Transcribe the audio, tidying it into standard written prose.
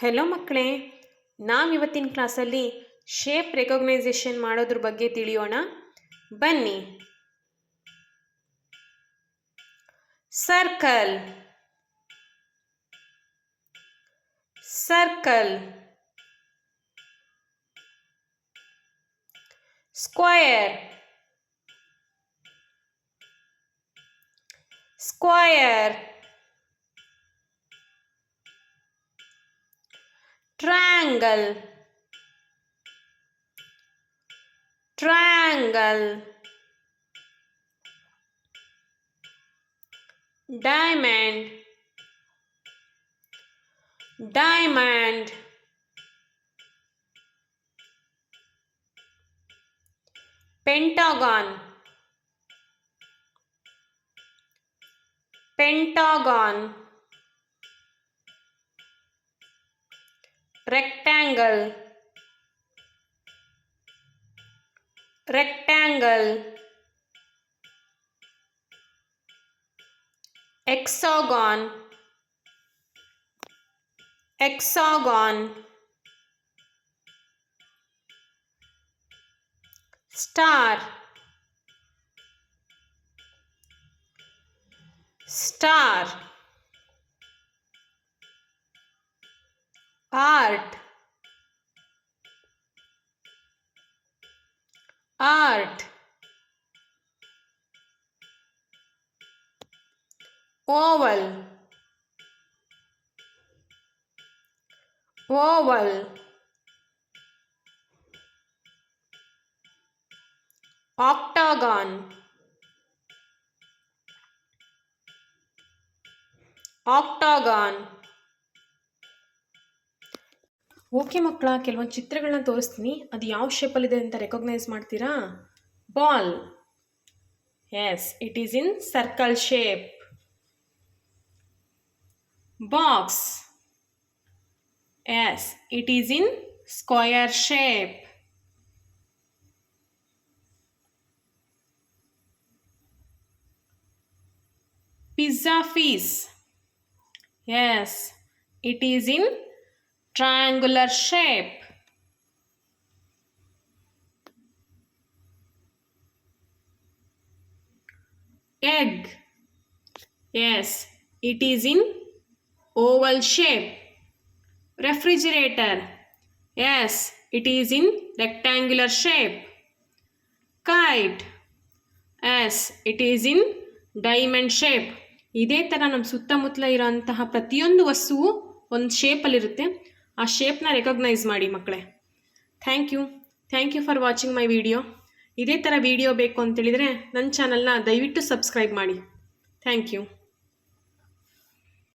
Hello ಮಕ್ಕಳೇ, ನಾವಿವತ್ತಿನ ಕ್ಲಾಸಲ್ಲಿ shape recognisation ಮಾಡೋದ್ರ ಬಗ್ಗೆ ತಿಳಿಯೋಣ. ಬನ್ನಿ. Circle, circle. Square, square. Triangle, triangle. Diamond, diamond. Pentagon, pentagon. Rectangle, rectangle. Hexagon, hexagon. Star, star. Art, art. Oval, oval. Octagon, octagon. Okay ಮಕ್ಕಳ, ಕೆಲವೊಂದು ಚಿತ್ರಗಳನ್ನ ತೋರಿಸ್ತೀನಿ. ಅದು ಯಾವ ಶೇಪಲ್ಲಿದೆ ಅಂತ ರೆಕಗ್ನೈಸ್ ಮಾಡ್ತೀರಾ? Ball, yes, it is in circle shape. Box, yes, it is in square shape. Pizza piece, yes, it is in triangular shape. Egg, yes, it is in oval shape. Refrigerator, yes, it is in rectangular shape. Kite, yes, it is in diamond shape. ಇದೇ ಥರ ನಮ್ಮ ಸುತ್ತಮುತ್ತಲ ಇರೋಂತಹ ಪ್ರತಿಯೊಂದು ವಸ್ತುವು ಒಂದು ಶೇಪಲ್ಲಿರುತ್ತೆ. ಆ ಶೇಪ್ನ recognise ಮಾಡಿ ಮಕ್ಕಳೇ. Thank you for watching my video. ಇದೇ ಥರ ವಿಡಿಯೋ ಬೇಕು ಅಂತೇಳಿದರೆ ನನ್ನ ಚಾನಲ್ನ ದಯವಿಟ್ಟು ಸಬ್ಸ್ಕ್ರೈಬ್ ಮಾಡಿ. Thank you.